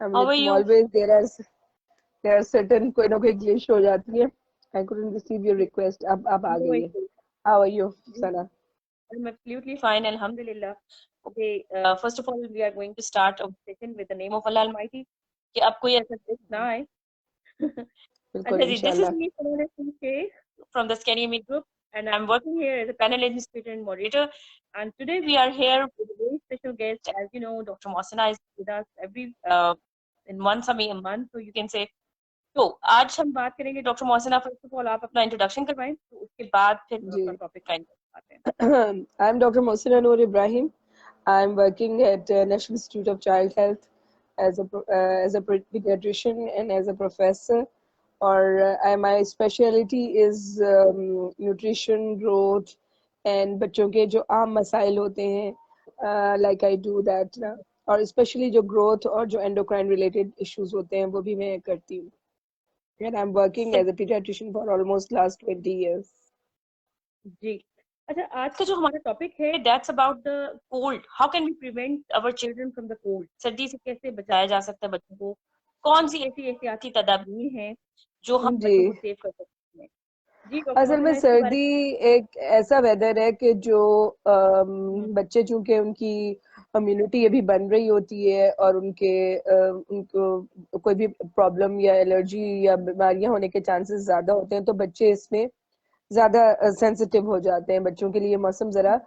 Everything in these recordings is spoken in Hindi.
I How mean, are it's you? always there are certain कोई ना कोई glitch हो जाती है. I couldn't receive your request. अब आ No गई है. issue. How are you, Sana? I'm absolutely fine, Alhamdulillah. Okay, first of all, we are going to start our session with the name of Allah Almighty. कि अब कोई ऐसा glitch ना आए. बिल्कुल अच्छा जी, this is इंशाल्लाह. me, Samana CK, from the Scanemy Group, and I'm working here as a panel administrator and moderator. And today we are here with a very special guest. As you know, Dr. Mohsena is with us every in once a month, so you can say. तो आज हम बात करेंगे doctor Mohsina. First of all आप अपना इंट्रोडक्शन करवाएं, तो उसके बाद फिर हम अपना जी. टॉपिक का आते हैं. I'm Dr. Mohsina Noor Ibrahim. I'm working at National Institute of Child Health as a pediatrician and as a professor. Or my specialty is nutrition, growth, and बच्चों के जो आम मसाइल होते हैं, like I do that ना. और especially जो growth और जो endocrine related issues होते हैं वो भी मैं करती हूँ. And I'm working as a pediatrician for almost last 20 years. जी. अच्छा, आज का जो हमारा टॉपिक है that's about the cold. How can we prevent our children from the cold. सर्दी से कैसे बचाया जा सकता है बच्चों को. कौन सी ऐसी एहतियाती तदाबीर हैं जो हम जी. बच्चों को सेव कर सकते हैं. जी डॉक्टर असल में मोहसिना, इसके बारे सर्दी एक ऐसा वेदर है कि जो में. बच्चे चूंकि उनकी इम्यूनिटी अभी बन रही होती है और उनको कोई भी प्रॉब्लम या एलर्जी या बीमारियां होने के चांसेस ज्यादा होते हैं, तो बच्चे इसमें ज्यादा सेंसिटिव हो जाते हैं. बच्चों के लिए मौसम जरा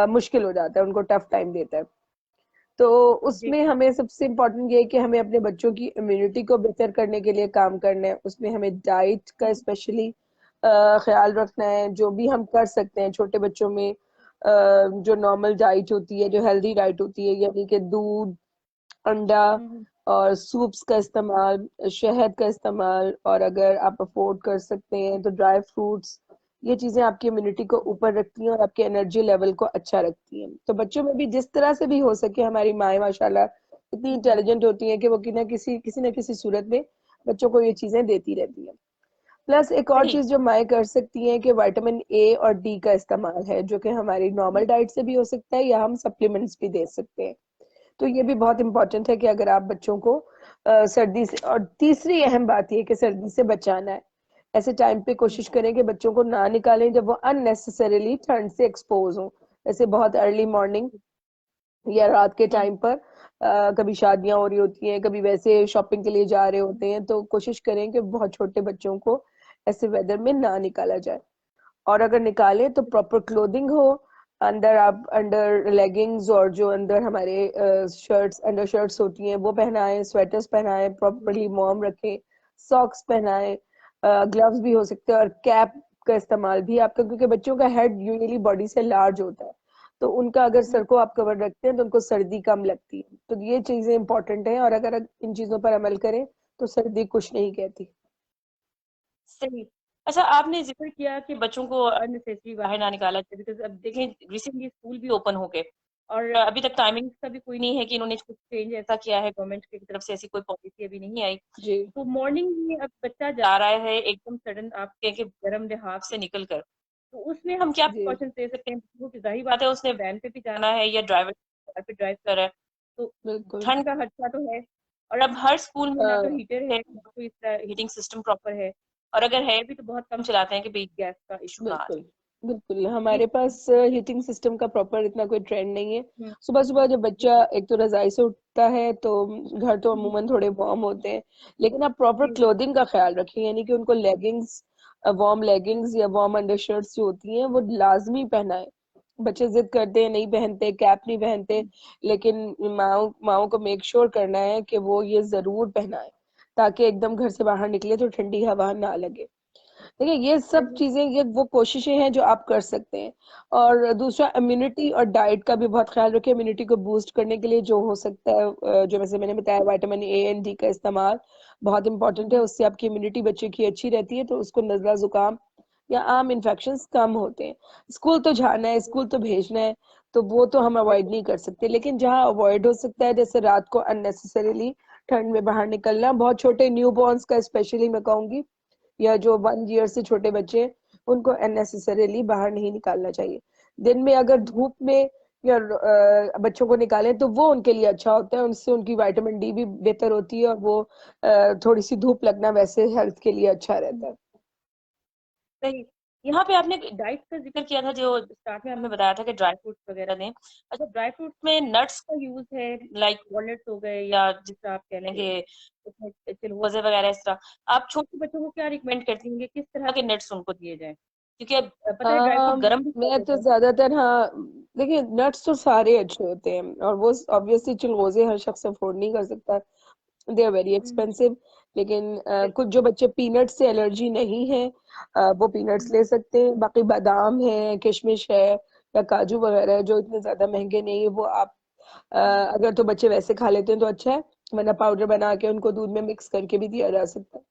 मुश्किल हो जाता है, उनको टफ टाइम देता है. तो जी उसमें हमें सबसे इम्पोर्टेंट ये है कि हमें अपने बच्चों की इम्यूनिटी को बेहतर करने के लिए काम करना है. उसमें हमें डाइट का स्पेशली ख्याल रखना है. जो भी हम कर सकते हैं छोटे बच्चों में, जो नॉर्मल डाइट होती है, जो हेल्दी डाइट होती है, यानी कि दूध, अंडा और सूप्स का इस्तेमाल, शहद का इस्तेमाल, और अगर आप अफोर्ड कर सकते हैं तो ड्राई फ्रूट्स. ये चीजें आपकी इम्यूनिटी को ऊपर रखती हैं और आपके एनर्जी लेवल को अच्छा रखती हैं. तो बच्चों में भी जिस तरह से भी हो सके, हमारी माएँ माशाल्लाह इतनी इंटेलिजेंट होती हैं कि वो किसी न किसी सूरत में बच्चों को ये चीजें देती रहती हैं. प्लस एक और सही. चीज जो माएँ कर सकती हैं कि विटामिन ए और डी का इस्तेमाल है, जो कि हमारी नॉर्मल डाइट से भी हो सकता है या हम सप्लीमेंट्स भी दे सकते हैं. तो ये भी बहुत इंपॉर्टेंट है कि अगर आप बच्चों को सर्दी से, और तीसरी अहम बात ये कि सर्दी से बचाना है, ऐसे टाइम पे कोशिश करें कि बच्चों को ना निकालें जब वो अननेसेसरीली ठंड से एक्सपोज हों. जैसे बहुत अर्ली मॉर्निंग या रात के टाइम पर कभी शादियां हो रही होती हैं, कभी वैसे शॉपिंग के लिए जा रहे होते हैं, तो कोशिश करें कि बहुत छोटे बच्चों को ऐसे वेदर में ना निकाला जाए. और अगर निकालें तो प्रॉपर क्लोथिंग हो. अंदर आप अंडर लेगिंग्स और जो अंदर हमारे शर्ट्स, अंडर शर्ट्स होती हैं वो पहनाएं, स्वेटर्स पहनाएं, प्रॉपरली वार्म रखें, सॉक्स पहनाएं, ग्लव्स भी हो सकते हैं, और कैप का इस्तेमाल भी आपका, क्योंकि बच्चों का हेड यूजुअली बॉडी से लार्ज होता है, तो उनका अगर सर को आप कवर रखते हैं तो उनको सर्दी कम लगती है. तो ये चीजें इंपॉर्टेंट है, और अगर इन चीजों पर अमल करें तो सर्दी कुछ नहीं कहती. सही. अच्छा, आपने जिक्र किया कि बच्चों को अननेसेसरी बाहर ना निकाला जाए, बिकॉज अब देखें रिसेंटली स्कूल भी ओपन हो गए और अभी तक टाइमिंग का भी कोई नहीं है कि इन्होंने कुछ चेंज ऐसा किया है. गवर्नमेंट की तरफ से ऐसी कोई पॉलिसी अभी नहीं आई. जी. तो मॉर्निंग में अब बच्चा जा रहा है एकदम सडन आपके के गर्म लिहाफ से निकल कर, तो उसमें हम क्या जी. प्रिकॉशन दे सकते हैं. वो जाहिर बात है उसने वैन पे भी जाना है या ड्राइवर पे ड्राइव कर रहा है, तो बिल्कुल. ठंड का खदशा तो है. और अब हर स्कूल में ना तो अ, हीटर है ना कोई हीटिंग सिस्टम प्रॉपर है, और अगर है भी तो बहुत कम चलाते हैं कि भाई गैस का इशू ना आ बिल्कुल. जाए. बिल्कुल जी. हमारे पास हीटिंग सिस्टम का प्रॉपर इतना कोई ट्रेंड नहीं है. हम्म, सुबह सुबह जब बच्चा जी एक तो रजाई से उठता है तो घर तो अमूमन थोड़े वार्म होते हैं, लेकिन आप प्रॉपर जी क्लोथिंग का ख्याल रखें, यानी कि उनको लेगिंग्स, वार्म लेगिंग्स या वार्म अंडरशर्ट्स जो होती हैं वो लाजमी पहनाएं. बच्चे जिद करते हैं, नहीं पहनते, कैप नहीं पहनते, लेकिन माओ को मेक श्योर करना है कि वो ये जरूर पहनाएं, ताकि एकदम घर से बाहर निकले तो ठंडी हवा ना लगे. देखिए ये सब सही. चीजें, ये वो कोशिशें हैं जो आप कर सकते हैं. और दूसरा, इम्यूनिटी और डाइट का भी बहुत ख्याल रखें. इम्यूनिटी को बूस्ट करने के लिए जो हो सकता है, जो वैसे मैंने बताया, विटामिन ए एंड डी का इस्तेमाल बहुत इंपॉर्टेंट है. उससे आपकी इम्यूनिटी बच्चे की अच्छी रहती है, तो उसको नजला जुकाम या आम इन्फेक्शन कम होते हैं. स्कूल तो जाना है, स्कूल तो भेजना है, तो वो तो हम अवॉइड नहीं कर सकते, लेकिन जहाँ अवॉइड हो सकता है, जैसे रात को अननेसेसरीली ठंड में बाहर निकलना, बहुत छोटे न्यू बॉर्न्स का स्पेशली मैं कहूंगी, या जो 1 ईयर से छोटे बच्चे हैं, उनको अननेसेसरीली बाहर नहीं निकालना चाहिए. दिन में अगर धूप में या बच्चों को निकालें तो वो उनके लिए अच्छा होता है, उनसे उनकी विटामिन डी भी बेहतर होती है, और वो थोड़ी सी धूप लगना वैसे हेल्थ के लिए अच्छा रहता है। सही। यहाँ पे आपने डाइट का जिक्र किया था, जो स्टार्ट में आपने बताया था कि ड्राई फ्रूट्स वगैरह दें। अच्छा, ड्राई फ्रूट्स में नट्स का यूज है, लाइक वॉलनट्स हो गए, या जिस तरह आप कह लेंगे उसमें चिलगोजे वगैरह, इस तरह आप छोटे बच्चों को क्या रिकमेंड करती हैं, किस तरह के नट्स उनको दिए जाएं? क्योंकि अब पता है ड्राई फ्रूट गर्म भी बहुत मैं तो होता है ना। ज्यादातर, हाँ देखिए, नट्स तो सारे अच्छे होते हैं, और वो ऑब्वियसली चिलगोजे हर शख्स अफोर्ड नहीं कर सकता, they are very hmm, expensive. लेकिन बिल्कुल। कुछ जो बच्चे पीनट से एलर्जी नहीं है, वो पीनट्स हम्म, ले सकते हैं। बाकी बादाम है, किशमिश है, या काजू वगैरह है, जो इतने ज्यादा महंगे नहीं है, वो आप अगर तो बच्चे वैसे खा लेते हैं तो अच्छा है, वरना पाउडर बना के उनको दूध में मिक्स करके भी दिया जा सकता है।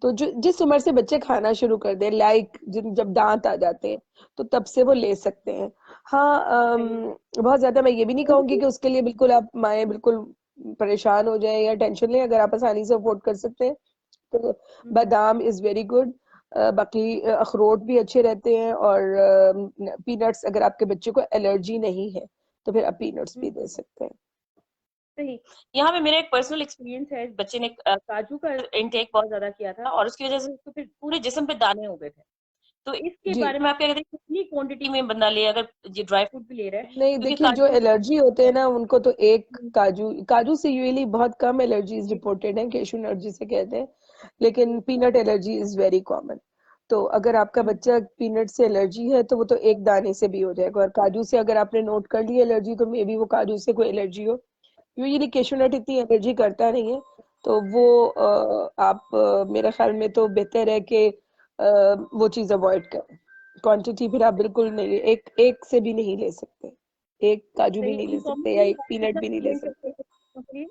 तो जो जिस उम्र से बच्चे खाना शुरू कर दें, लाइक जिन जब दांत आ जाते हैं, तो तब से वो ले सकते हैं। हाँ, सही। बहुत ज्यादा मैं ये भी नहीं कहूंगी कि उसके लिए बिल्कुल आप माएँ बिल्कुल परेशान हो जाएं या टेंशन लें। अगर आप आसानी से अफोर्ड कर सकते हैं तो हम्म, बादाम इज वेरी गुड। बाकी अखरोट भी अच्छे रहते हैं, और पीनट्स, अगर आपके बच्चे को एलर्जी नहीं है तो फिर आप पीनट्स भी हम्म, दे सकते हैं। सही। यहाँ पे मेरा एक पर्सनल एक्सपीरियंस है, बच्चे ने काजू का इनटेक बहुत ज्यादा किया था, और उसकी वजह से उसको फिर पूरे जिस्म पे दाने हो गए थे। तो इसके जी, बारे में आप क्या कहते हैं, कितनी क्वांटिटी में बंदा ले, अगर ये ड्राई फ्रूट भी ले रहा है, नहीं क्योंकि देखिए, जो काजू एलर्जी होते हैं ना उनको तो एक हम्म, काजू काजू से यूजुअली बहुत कम एलर्जीज रिपोर्टेड हैं, केशू एलर्जी से कहते हैं, लेकिन peanut allergy is very common. तो अगर आपका हम्म, बच्चा पीनट से एलर्जी है तो वो तो एक दाने से भी हो जाएगा, और काजू से अगर आपने नोट कर ली एलर्जी तो मे बी वो काजू से कोई एलर्जी हो। यूजुअली केशू नट इतनी एलर्जी करता नहीं है, तो वो आप मेरे ख्याल में तो बेहतर है कि वो चीज अवॉइड करें। क्वांटिटी फिर आप बिल्कुल नहीं, एक एक से भी नहीं ले सकते, एक काजू भी सही। नहीं ले सकते, या कॉमन एक पीनट कितना भी नहीं ले दे सकते। सकते हैं?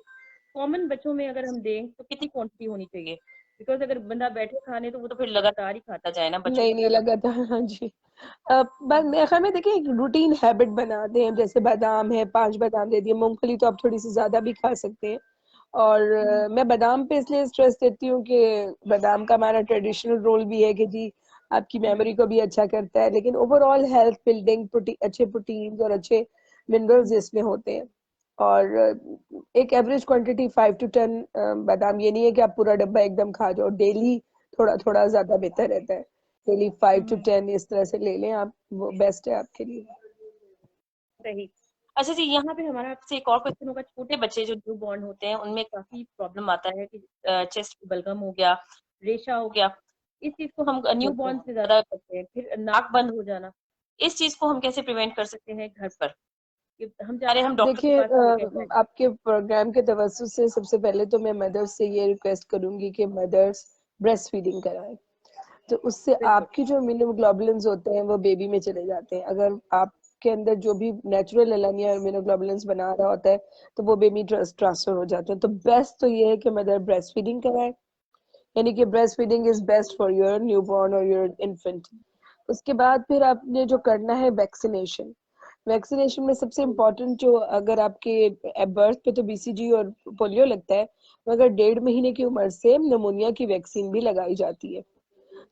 कॉमन बच्चों में अगर हम दें तो कितनी क्वांटिटी होनी चाहिए? बिकॉज अगर बंदा बैठे खाने तो वो तो फिर लगातार ही खाता जाए ना, बच्चों नहीं को नहीं क्या पता। लगा था, हाँ जी। बस मेरे ख्याल में देखिए, एक रूटीन हैबिट बना दें, जैसे बादाम है, 5 बादाम दे दिए, मूंगफली तो आप थोड़ी सी ज्यादा भी खा सकते हैं। और हम्म, मैं बादाम पे इसलिए स्ट्रेस देती हूँ कि बादाम का हमारा ट्रेडिशनल रोल भी है कि जी आपकी हम्म, मेमोरी को भी अच्छा करता है, लेकिन ओवरऑल हेल्थ बिल्डिंग, अच्छे प्रोटीन्स और अच्छे मिनरल्स हम्म, इसमें होते हैं। और एक एवरेज क्वांटिटी 5 to 10 बादाम, ये नहीं है कि आप पूरा डब्बा एकदम खा जाओ, डेली थोड़ा थोड़ा ज्यादा बेहतर रहता है। Daily five to hmm, ten इस तरह से ले लें आप, वो बेस्ट है आपके लिए। सही। अच्छा जी, यहाँ पे हमारा आपसे एक और क्वेश्चन होगा। छोटे बच्चे जो न्यू बॉर्न होते हैं उनमें काफी प्रॉब्लम आता है कि चेस्ट बलगम हो गया, रेशा हो गया। इस चीज को हम न्यू ओके, बॉर्न से ज्यादा करते हैं, फिर नाक बंद हो जाना। इस चीज को हम कैसे प्रिवेंट कर सकते हैं घर पर? कि हम चाह रहे हैं हम डॉक्टर के देखिए, पास लेकर जाएं। आपके प्रोग्राम के तवज्जुह से सबसे पहले तो मैं मदर्स से ये रिक्वेस्ट करूंगी कि मदर्स ब्रेस्ट फीडिंग कराएं। तो उससे बिल्कुल। आपकी जो इम्यूनोग्लोबुलिन्स होते हैं वो बेबी में चले जाते हैं। अगर आपके अंदर जो भी नेचुरल एलानिया इम्यूनोग्लोबुलिन्स बना रहा होता है तो वो बेबी ट्रांसफर हो जाते हैं। तो बेस्ट तो ये है कि मदर ब्रेस्ट फीडिंग कराए, यानी कि breast feeding is best for your newborn और योर इन्फेंट। उसके बाद फिर आपने जो करना है वैक्सीनेशन। वैक्सीनेशन में सबसे इम्पोर्टेंट जो, अगर आपके बर्थ पे तो बीसीजी और पोलियो लगता है, मगर 1.5 महीने की उम्र से नमोनिया की वैक्सीन भी लगाई जाती है।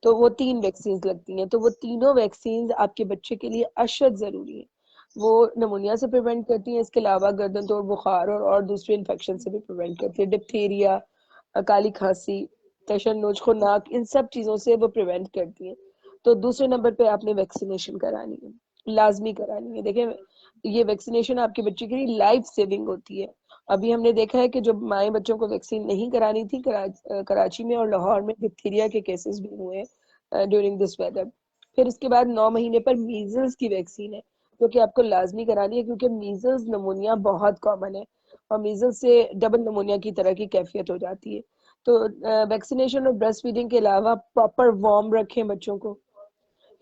तो वो 3 वैक्सीन लगती हैं, तो वो तीनों वैक्सीन आपके बच्चे के लिए अशद जरूरी है। वो नमोनिया से प्रिवेंट करती हैं, इसके अलावा गर्दन तोड़ बुखार और दूसरे इन्फेक्शन से भी प्रिवेंट करती है, डिप्थीरिया, काली खांसी, तशन्नुज, खुरनाक, इन सब चीजों से वो प्रिवेंट करती हैं। तो दूसरे नंबर पे आपने वैक्सीनेशन करानी है, लाजमी करानी है। देखिए, ये वैक्सीनेशन आपके बच्चे के लिए लाइफ सेविंग होती है। अभी हमने देखा है कि जब माए बच्चों को वैक्सीन नहीं करानी थी, कराची में और लाहौर में डिप्थीरिया के केसेस भी हुए ड्यूरिंग दिस वेदर। फिर उसके बाद 9 महीने पर मीजल्स की वैक्सीन है, जो कि आपको लाजमी करानी है, क्योंकि मीजल्स नमोनिया बहुत कॉमन है, और मीजल्स से डबल नमोनिया की तरह की कैफियत हो जाती है। तो वैक्सीनेशन और ब्रेस्ट फीडिंग के अलावा प्रॉपर वार्म रखें बच्चों को,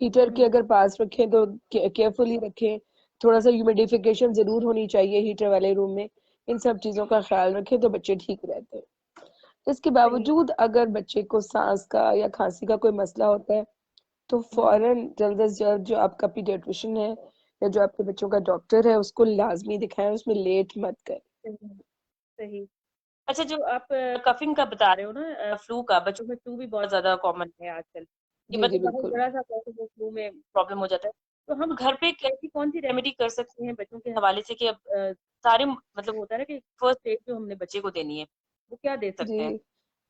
हीटर के अगर पास रखें तो केयरफुली रखें, थोड़ा सा ह्यूमिडिफिकेशन जरूर होनी चाहिए हीटर वाले रूम में। इन सब चीजों का ख्याल रखें तो बच्चे ठीक रहते हैं। इसके सही। बावजूद अगर बच्चे को सांस का या खांसी का कोई मसला होता है तो हम्म, फौरन जल्द से जल्द जो आपका पीडियाट्रिशियन है या जो आपके बच्चों का डॉक्टर है उसको लाजमी दिखाएं, उसमें लेट मत करें। सही। सही। अच्छा, जो आप कफिंग का बता रहे हो ना, फ्लू का, बच्चों में फ्लू भी बहुत ज्यादा कॉमन है आजकल। ये जी जी मतलब बहुत बिल्कुल। बड़ा सा फ्लू में प्रॉब्लम हो जाता है। तो हम घर पे कैसी कौन सी रेमेडी कर सकते हैं बच्चों के हवाले से कि अब सारे मतलब होता है ना कि फर्स्ट एड जो हमने बच्चे को देनी है वो क्या दे सकते जी, हैं?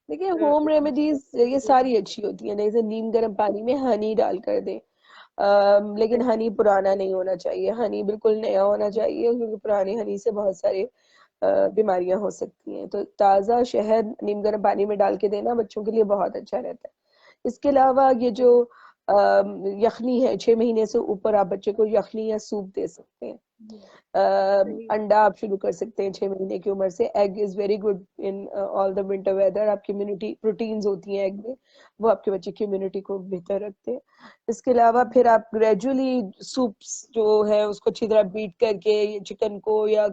देखिए होम रेमेडीज ये तो सारी अच्छी होती है, जैसे नीम गर्म पानी में हनी डाल कर दें। लेकिन सही। हनी पुराना नहीं होना चाहिए, हनी बिल्कुल नया होना चाहिए, क्योंकि पुराने हनी से बहुत सारे बीमारियां हो सकती हैं। तो ताज़ा शहद नीम गर्म पानी में डाल के देना बच्चों के लिए बहुत अच्छा रहता है। इसके अलावा ये जो यखनी है, 6 महीने से ऊपर आप बच्चे को यखनी या सूप दे सकते हैं। सही। अंडा आप शुरू कर सकते हैं 6 महीने की उम्र से। Egg is very good in all the winter weather. आपकी इम्यूनिटी, प्रोटीन्स होती हैं एग में, वो आपके बच्चे की इम्यूनिटी को बेहतर रखते हैं। इसके अलावा फिर आप ग्रेजुअली सूप्स जो है उसको अच्छी तरह बीट करके चिकन को या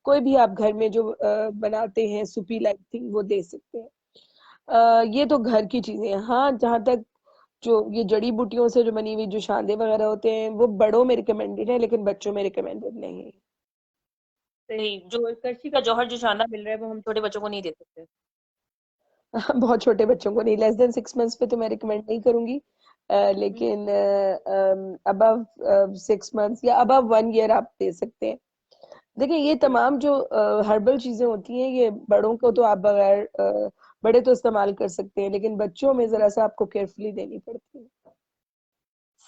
कोई भी आप घर में जो बनाते हैं सूपी लाइक थिंग, वो दे सकते हैं। ये तो घर की चीजें हैं। हाँ, जहाँ तक जो ये जड़ी बूटियों से जो बनी हुई जो शांदे वगैरह होते हैं, वो बड़ों में रिकमेंडेड है, लेकिन बच्चों में रिकमेंडेड नहीं है। सही, जो करछी का जौहर जो शानदार मिल रहा है वो हम छोटे बच्चों को नहीं दे सकते। बहुत छोटे बच्चों को नहीं, लेस देन 6 मंथ्स पे तो मैं रिकमेंड नहीं करूंगी। हम्म, लेकिन अबव 6 मंथ्स या अबव 1 ईयर आप दे सकते हैं। देखिए ये सही। तमाम जो हर्बल चीजें होती हैं, ये बड़ों को तो आप बगैर बड़े तो इस्तेमाल कर सकते हैं, लेकिन बच्चों में जरा सा आपको केयरफुली देनी पड़ती है।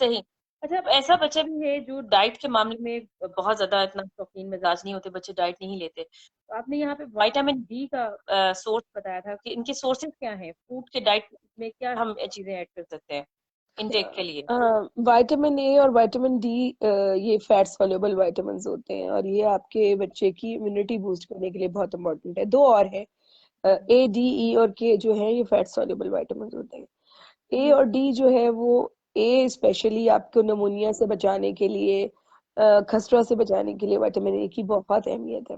सही। अच्छा, अब ऐसा बच्चा भी है जो डाइट के मामले में बहुत ज्यादा इतना शौकीन मिजाज नहीं होते, बच्चे डाइट नहीं लेते, तो आपने यहाँ पे विटामिन डी का सोर्स बताया था कि इनके सोर्सेज क्या हैं, फूड के डाइट में क्या हम चीजें ऐड कर सकते हैं इनटेक के लिए? विटामिन ए और विटामिन डी, ये फैट सॉल्युबल विटामिन होते हैं, और ये आपके बच्चे की इम्यूनिटी बूस्ट करने के लिए बहुत इंपॉर्टेंट है। दो और है, ए, डी, ई और के जो है, ये फैट सॉल्युबल विटामिन होते हैं। ए हम्म, और डी जो है वो, ए स्पेशली आपको निमोनिया से बचाने के लिए, खसरा से बचाने के लिए विटामिन ए की बहुत अहमियत है।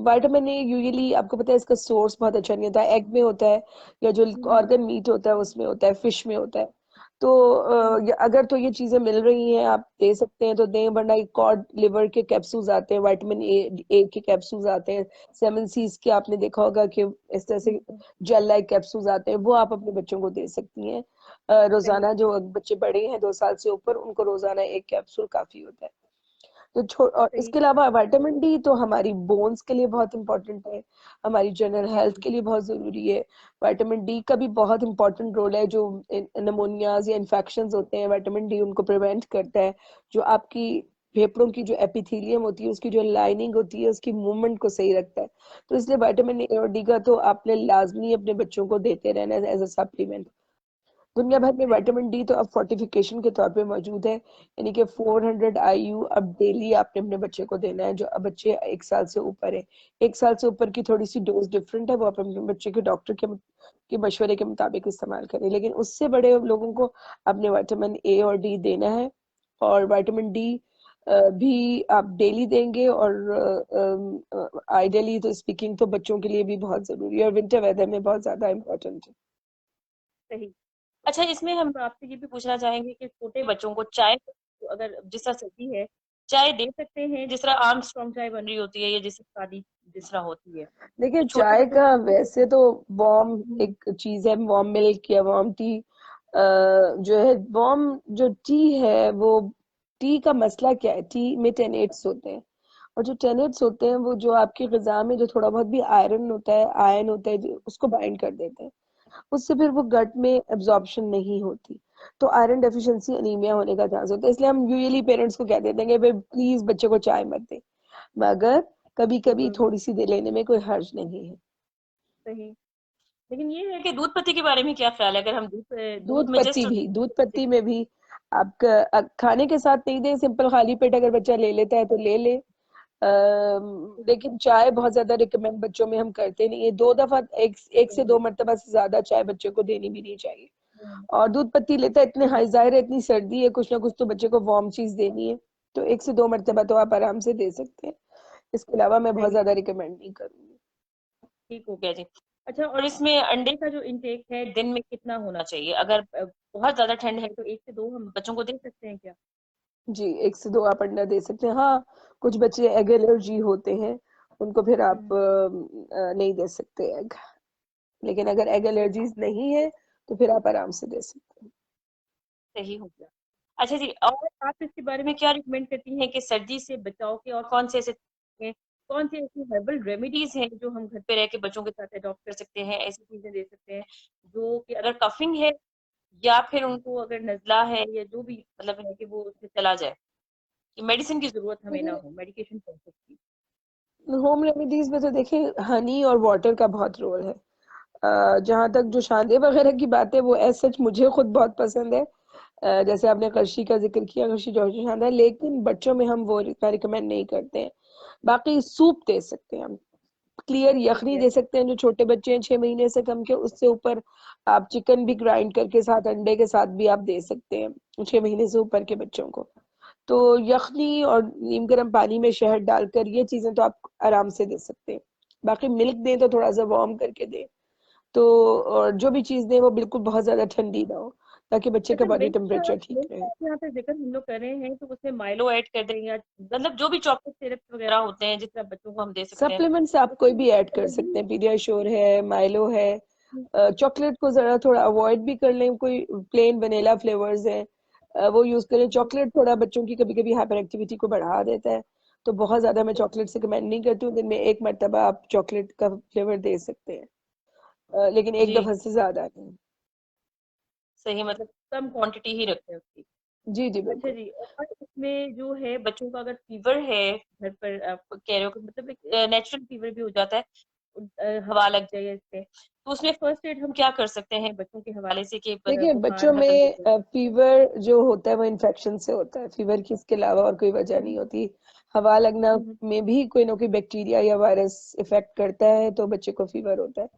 विटामिन ए यूजुअली आपको पता है इसका सोर्स बहुत अच्छा नहीं होता है, एग में होता है या जो हम्म, ऑर्गन मीट होता है उसमें होता है, फिश में होता है। तो हम्म, अगर तो ये चीजें मिल रही हैं आप दे सकते हैं तो दें, वरना कॉड लिवर के कैप्सूल्स आते हैं, विटामिन ए के कैप्सूल्स आते हैं, सेवन सीज के आपने देखा होगा कि इस तरह से हम्म, जेल लाइक कैप्सूल्स आते हैं, वो आप अपने बच्चों को दे सकती हैं। सही। रोजाना जो बच्चे बड़े हैं 2 साल से ऊपर, उनको रोजाना एक कैप्सूल काफी होता है। तो और सही। इसके अलावा विटामिन डी तो हमारी बोन्स के लिए बहुत इंपॉर्टेंट है, हमारी जनरल हेल्थ हम्म, के लिए बहुत जरूरी है। विटामिन डी का भी बहुत इंपॉर्टेंट रोल है, जो निमोनियाज या इन्फेक्शंस होते हैं, विटामिन डी उनको प्रिवेंट करता है। जो आपकी फेफड़ों की जो एपिथेलियम होती है, उसकी जो लाइनिंग होती है, उसकी मूवमेंट को सही रखता है। तो इसलिए विटामिन ए और डी का तो आपने लाजमी अपने बच्चों को देते रहना है एज अ सप्लीमेंट। दुनिया भर में सही। विटामिन डी तो अब फोर्टिफिकेशन के तौर पे मौजूद है, यानी कि 400 IU अब डेली आपने अपने बच्चे को देना है, जो अब बच्चे 1 साल से ऊपर है। 1 साल से ऊपर की थोड़ी सी डोज डिफरेंट है, वो आप अपने बच्चे के डॉक्टर के मशवरे के मुताबिक इस्तेमाल करें, लेकिन उससे बड़े लोगों को आपने विटामिन ए और डी देना है। और विटामिन डी भी आप डेली देंगे, और आइडियली तो स्पीकिंग तो बच्चों के लिए भी बहुत जरूरी है, और विंटर वेदर में बहुत ज्यादा इम्पोर्टेंट है। सही। अच्छा, इसमें हम आपसे ये भी पूछना चाहेंगे कि छोटे बच्चों को चाय, अगर जिस तरह सर्दी है, चाय दे सकते हैं जिस तरह आर्म स्ट्रॉन्ग चाय बन रही होती है या जिस तरह सादी जिस तरह होती है, देखिए तो छोटे चाय बच्चों का को? वैसे तो वार्म हम्म, एक चीज है, वार्म मिल्क या वार्म टी, जो है वार्म जो टी है वो, टी का मसला क्या है, टी में टेनेट्स होते हैं, और जो टेनेट्स होते हैं वो जो आपकी ग़िज़ा में जो थोड़ा बहुत भी आयरन होता है, आयन होता है, जो उसको बाइंड कर देते हैं, उससे फिर वो गट में एब्जॉर्प्शन नहीं होती। तो आयरन डेफिशिएंसी एनीमिया होने का चांस होता है, इसलिए हम यूजुअली पेरेंट्स को कह देते हैं कि भाई प्लीज बच्चे को चाय मत दे, मगर कभी कभी बिल्कुल। थोड़ी सी दे लेने में कोई हर्ज नहीं है। सही। लेकिन ये है कि दूध पत्ती के बारे में क्या ख्याल है, अगर हम दूध दूध में पत्ती जस्ट भी, दूध पत्ती में भी आप खाने के साथ नहीं दें, सिंपल खाली पेट अगर बच्चा ले लेता है तो ले ले। लेकिन चाय बहुत ज्यादा रिकमेंड बच्चों में हम करते नहीं है, 2 दफा, एक से 2 मरतबा से ज्यादा चाय बच्चे को देनी भी नहीं चाहिए। और दूध पत्ती लेता है, इतने हाई जाहिर है इतनी सर्दी है, कुछ ना कुछ तो बच्चे को वार्म चीज देनी है, तो 1 से 2 मरतबा तो आप आराम से दे सकते हैं। इसके अलावा मैं बहुत सही। ज्यादा रिकमेंड नहीं करूंगी। ठीक हो गया जी। अच्छा, और इसमें अंडे का जो इंटेक है दिन में कितना होना चाहिए? अगर बहुत ज्यादा ठंड है तो 1 से 2 हम बच्चों को दे सकते हैं क्या? जी, 1 से 2 आप अंडा दे सकते हैं। हाँ, कुछ बच्चे एग एलर्जी होते हैं, उनको फिर आप हम्म, नहीं दे सकते एग, लेकिन अगर एग सही। एलर्जीज नहीं है तो फिर आप आराम से दे सकते हैं। सही हो गया। अच्छा जी, और आप इसके बारे में क्या रिकमेंड करती हैं कि सर्दी से बचाव के और कौन से ऐसे कौन सी ऐसी हर्बल रेमेडीज हैं जो हम घर पे रह के बच्चों के साथ अडॉप्ट कर सकते हैं, ऐसी चीजें दे सकते हैं जो कि अगर कफिंग है या फिर उनको अगर नजला है या जो भी मतलब है कि वो उससे चला जाए, कि मेडिसिन की जरूरत हमें ना हो, मेडिकेशन कर सकती। होम रेमेडीज में तो देखिए हनी और वाटर का बहुत रोल है। जहाँ तक जो शांदे वगैरह की बात है वो एज सच मुझे खुद बहुत पसंद है। जैसे आपने करशी का जिक्र किया, करशी जॉर्जियन शांदा है, लेकिन बच्चों में हम वो रिकमेंड नहीं करते हैं। बाकी सूप दे सकते हैं हम, क्लियर ठीक यखनी है। दे सकते हैं जो छोटे बच्चे हैं 6 महीने से कम के, उससे ऊपर आप चिकन भी ग्राइंड करके साथ अंडे के साथ भी आप दे सकते हैं 6 महीने से ऊपर के बच्चों को। तो यखनी और नीम गर्म पानी में शहद डालकर ये चीजें तो आप आराम से दे सकते हैं। बाकी मिल्क दें तो थोड़ा सा वार्म करके दें। तो और जो भी चीज दें वो बिल्कुल बहुत ज्यादा ठंडी ना हो, ताकि बच्चे का अच्छा, बॉडी मिल्क टेम्परेचर ठीक मिल्क रहे। यहाँ पे जिक्र हम लोग कर रहे हैं तो उसमें माइलो ऐड कर दें या मतलब जो भी चॉकलेट सिरप वगैरह होते हैं जिस तरह बच्चों को हम दे सकते हैं सप्लीमेंट्स आप कोई भी ऐड कर सकते हैं, पीडियाश्योर है, माइलो है। चॉकलेट को जरा थोड़ा अवॉइड भी कर लें, कोई प्लेन वनीला फ्लेवर्स हैं वो यूज करें। चॉकलेट थोड़ा बच्चों की कभी कभी हाइपर एक्टिविटी को बढ़ा देता है, तो बहुत ज्यादा मैं चॉकलेट से कमेंड नहीं करती हूँ। दिन में एक मरतबा आप चॉकलेट का फ्लेवर दे सकते हैं, लेकिन एक जी दफा से ज्यादा नहीं। सही, मतलब कम क्वांटिटी ही रखें उसकी। जी जी अच्छा बिल्कुल। जी, और इसमें जो है बच्चों का अगर फीवर है घर पर, आप कह रहे हो कि मतलब एक नेचुरल फीवर भी हो जाता है, हवा लग जाए इससे, तो उसमें फर्स्ट एड हम क्या कर सकते हैं बच्चों के हवाले से कि देखिए बुखार बच्चों हल्का में फुल्का। फीवर जो होता है वो इन्फेक्शन से होता है, फीवर की इसके अलावा और कोई वजह नहीं होती। हवा लगना हम्म, में भी कोई ना कोई बैक्टीरिया या वायरस इफेक्ट करता है तो बच्चे को फीवर होता है।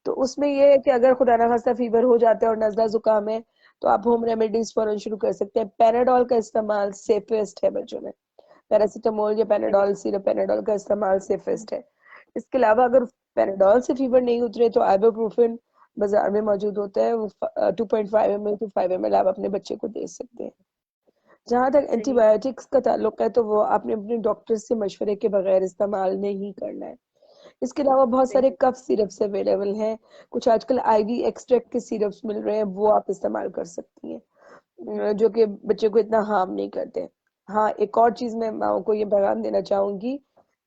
तो उसमें ये है कि अगर खुदा ना खास्ता फीवर हो जाता है और नजला जुकाम है, तो आप होम रेमेडीज फौरन शुरू कर सकते हैं। पैराडॉल का इस्तेमाल सेफेस्ट है बच्चों में। पैरासीटामोल या सही। पैनाडोल सिरप, पैनाडोल का इस्तेमाल सेफेस्ट है। इसके अलावा अगर पैनाडोल से फीवर नहीं उतरे तो आइबुप्रोफेन बाजार में मौजूद होता है, वो 2.5 ml to 5 ml आप अपने बच्चे को दे सकते हैं। जहां तक सही। एंटीबायोटिक्स का ताल्लुक है तो वो आपने अपने डॉक्टर से मशवरे के बगैर इस्तेमाल नहीं करना है। इसके अलावा बहुत सारे सही। कफ सिरप्स अवेलेबल हैं। कुछ आजकल आईवी एक्सट्रैक्ट के सिरप्स मिल रहे हैं, वो आप इस्तेमाल कर सकती हैं, जो कि बच्चे को इतना हार्म नहीं करते। हाँ, एक और चीज मैं माओ को ये पैगाम देना चाहूंगी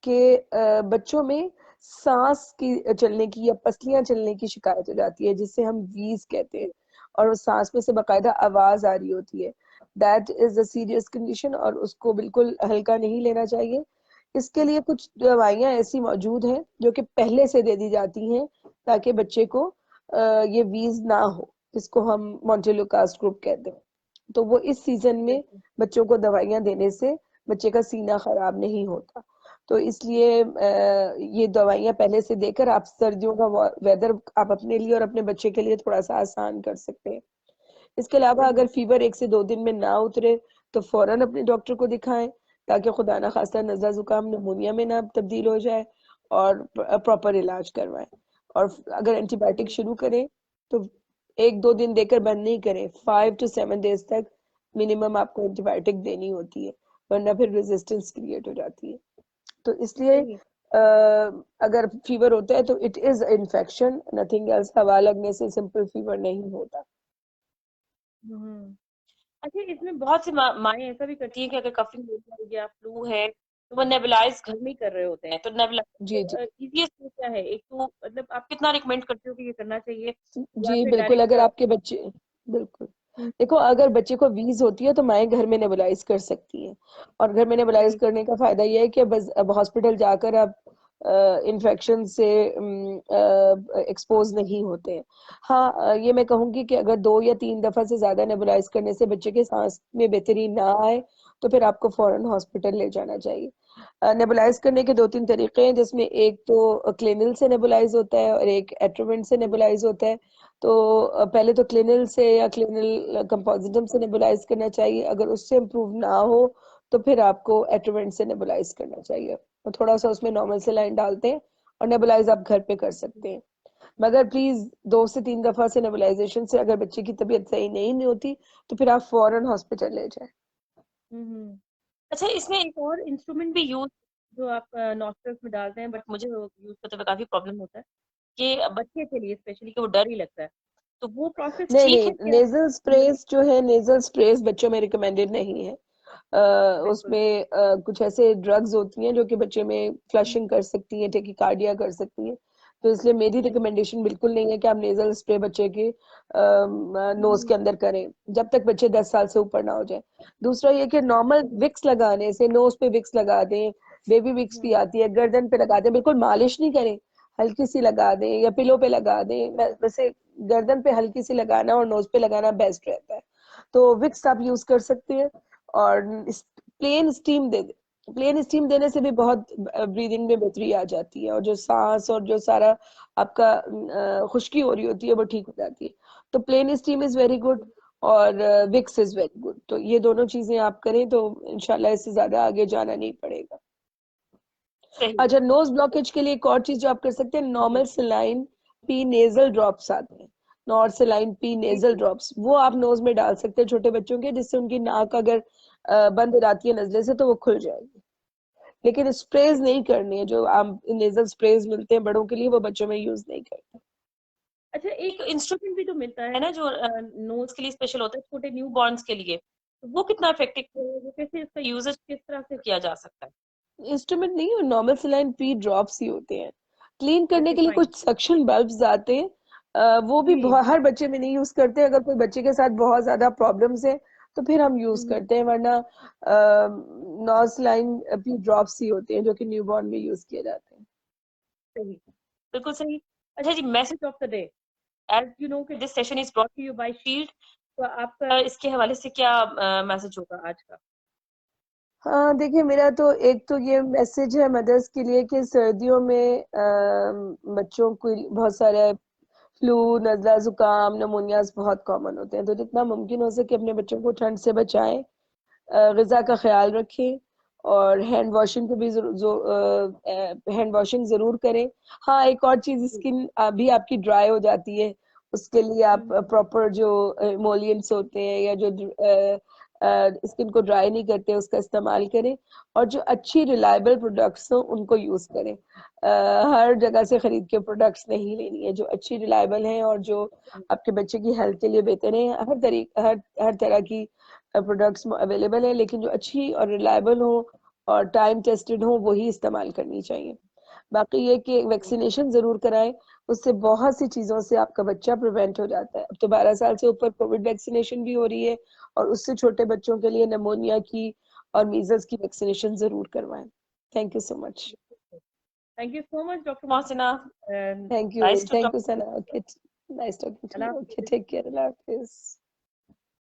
कि बच्चों में सांस की चलने की या पसलियां चलने की शिकायत हो जाती है, जिससे हम वीज कहते हैं, और उस सांस में से बाकायदा आवाज आ रही होती है। That is a serious condition और उसको बिल्कुल हल्का नहीं लेना चाहिए। इसके लिए कुछ दवाइयां ऐसी मौजूद हैं जो कि पहले से दे दी जाती हैं, ताकि बच्चे को ये वीज ना हो, जिसको हम मोंटेलुकास्ट ग्रुप कहते हैं। तो वो इस सीजन में बच्चों को दवाइयां देने से बच्चे का सीना खराब नहीं होता। तो इसलिए ये दवाइयां पहले से देकर आप सर्दियों का वेदर आप अपने लिए और अपने बच्चे के लिए थोड़ा सा आसान कर सकते हैं। इसके अलावा सही। अगर फीवर 1 से 2 दिन में ना उतरे तो फौरन अपने डॉक्टर को दिखाएं, ताकि खुदा ना खास्ता नज़ला जुकाम निमोनिया में ना तब्दील हो जाए, और प्रॉपर इलाज करवाएं। और अगर एंटीबायोटिक सही। शुरू करें तो 1-2 दिन देकर बंद नहीं करें, 5 to 7 days तक मिनिमम आपको एंटीबायोटिक देनी होती है, वरना फिर रेजिस्टेंस क्रिएट हो जाती है। तो इसलिए सही। अगर फीवर होता है तो it is infection, nothing else. हवा लगने से सिंपल फीवर नहीं होता। हम्म। अच्छा, इसमें बहुत सी माएँ ऐसा भी करती हैं कि अगर कफिंग हो गया, फ्लू है, तो वो नेबुलाइज घर में ही कर रहे होते हैं, तो जी जी। नेबुलाइज इजीएस्ट वे क्या है? एक तो मतलब आप कितना रिकमेंड करते हो कि ये करना चाहिए, या जी फिर बिल्कुल, डायरेक्ट। अगर आपके बच्चे, बिल्कुल, देखो अगर बच्चे को वीज होती है तो माएं घर में नेबुलाइज कर सकती हैं। और घर में नेबुलाइज सही। करने का फायदा यह है कि बस अब हॉस्पिटल जाकर आप इन्फेक्शन से एक्सपोज नहीं होते हैं। हाँ, ये मैं कहूंगी कि अगर 2 या 3 दफा से ज्यादा नेबुलाइज करने से बच्चे के सांस में बेहतरी ना आए तो फिर आपको फौरन हॉस्पिटल ले जाना चाहिए। नेबुलाइज करने के 2-3 तरीके हैं, जिसमें एक तो क्लिनिल से नेबुलाइज होता है और एक एट्रोवेंट से नेबुलाइज होता है। तो पहले तो क्लिनिल से या क्लिनिल कंपोजिटम से नेबुलाइज करना चाहिए। अगर उससे इम्प्रूव ना हो तो फिर आपको एट्रोवेंट से नेबुलाइज करना चाहिए, और थोड़ा सा उसमें नॉर्मल सेलाइन डालते हैं और नेबुलाइज आप घर पे कर सकते हैं। मगर प्लीज 2 से 3 दफा से नेबुलाइजेशन से अगर बच्चे की तबीयत सही नहीं होती तो फिर आप फौरन हॉस्पिटल ले जाएं। हम्म। अच्छा, इसमें एक और इंस्ट्रूमेंट भी यूज जो आप नॉस्ट्रल्स में डालते हैं, बट मुझे यूज करते हुए काफी प्रॉब्लम होता है कि बच्चे के लिए स्पेशली कि वो डर ही लगता है, तो वो प्रोसेस नहीं ठीक है नहीं, क्या? नेजल स्प्रेस जो है, नेजल स्प्रेस बच्चों में रिकमेंडेड नहीं है। बिल्कुल। उसमें कुछ ऐसे ड्रग्स होती हैं जो कि बच्चे में फ्लशिंग कर सकती हैं, टेकिकार्डिया कर सकती हैं। तो इसलिए मेरी रिकमेंडेशन बिल्कुल नहीं है कि आप नेजल स्प्रे बच्चे के नोज के अंदर करें जब तक बच्चे 10 साल से ऊपर ना हो जाए। दूसरा ये कि नॉर्मल विक्स लगाने से, नोज पे विक्स लगा दें, बेबी विक्स भी आती है, गर्दन पे लगा दें, बिल्कुल मालिश नहीं करें, हल्की सी लगा दें या पिलो पे लगा दें। वैसे गर्दन पे हल्की सी लगाना और नोज पे लगाना बेस्ट रहता है। तो विक्स आप यूज कर सकते हैं। और प्लेन स्टीम दे दे, प्लेन स्टीम देने से भी बहुत ब्रीदिंग में बेहतरी आ जाती है, और जो सांस और जो सारा आपका खुश्की हो रही होती है वो ठीक हो जाती है। तो plain steam is very good, और विक्स इज वेरी गुड। तो ये दोनों चीजें आप करें तो इंशाल्लाह इससे ज्यादा आगे जाना नहीं पड़ेगा। सही। अच्छा, नोज ब्लॉकेज के लिए एक और चीज जो आप कर सकते हैं, जी नॉर्मल सलाइन पी नेजल ड्रॉप्स आते हैं, नॉर सलाइन पी जी नेजल जी। ड्रॉप्स, वो आप नोज में डाल सकते हैं छोटे बच्चों के, जिससे उनकी नाक अगर बंद हो जाती है नजले से तो वो खुल जाएगी। लेकिन स्प्रेज नहीं करनी है, जो आप नेजल स्प्रेज मिलते हैं बड़ों के लिए, वो बच्चों में यूज नहीं करते। अच्छा, एक इंस्ट्रूमेंट भी तो मिलता है ना जो नोज के लिए स्पेशल होता है छोटे न्यू बॉर्न्स के लिए, तो वो कितना इफेक्टिव है, वो कैसे इसका यूजेज किस तरह से किया जा सकता है? इंस्ट्रूमेंट नहीं, नॉर्मल सलाइन पी ड्रॉप्स ही होते हैं। क्लीन करने ओके के लिए फाइन। कुछ सक्शन बल्ब्स आते हैं, वो भी जी। हर बच्चे में नहीं यूज करते। अगर कोई बच्चे के साथ बहुत ज्यादा प्रॉब्लम्स है तो फिर हम यूज हम्म, करते हैं, वरना नॉर्मल पी ड्रॉप्स ही होते हैं जो कि न्यूबॉर्न में यूज किए जाते हैं। सही, बिल्कुल सही। अच्छा जी, message of the day, as you know कि this session is brought to you by Shield, तो आपका इसके हवाले से क्या मैसेज होगा आज का? हाँ देखिए, मेरा तो एक तो ये मैसेज है मदर्स के लिए कि सर्दियों में बच्चों को बहुत सारे फ्लू, नजला, जुकाम, नमोनियाज बहुत कॉमन होते हैं। तो जितना मुमकिन हो सके अपने बच्चों को ठंड से बचाएं, ग़िज़ा का ख्याल रखें, और हैंड वॉशिंग को भी हैंड वॉशिंग जरूर करें। हाँ, एक और चीज, स्किन अभी आपकी ड्राई हो जाती है, उसके लिए आप प्रॉपर जो इमोलियंट्स होते हैं या जो स्किन को ड्राई नहीं करते उसका इस्तेमाल करें, और जो अच्छी रिलायबल प्रोडक्ट्स हो उनको यूज करें। हर जगह से खरीद के प्रोडक्ट्स नहीं लेनी है, जो अच्छी रिलायबल हैं और जो आपके बच्चे की हेल्थ के लिए बेहतर है। हर तरह की प्रोडक्ट्स अवेलेबल है, लेकिन जो अच्छी और रिलायबल हो और टाइम टेस्टेड हो वही इस्तेमाल करनी चाहिए। बाकी ये कि वैक्सीनेशन जरूर कराएं, उससे बहुत सी चीजों से आपका बच्चा प्रिवेंट हो जाता है। अब तो 12 साल से ऊपर कोविड वैक्सीनेशन भी हो रही है, और उससे छोटे बच्चों के लिए निमोनिया की और मीजल्स की वैक्सीनेशन जरूर करवाएं। Thank you so much. Thank you so much doctor Mohsina, thank nice to you talk. Sana. Okay, nice talking to you. Okay, अल्लाह टेक केयर, अल्लाह हाफिज।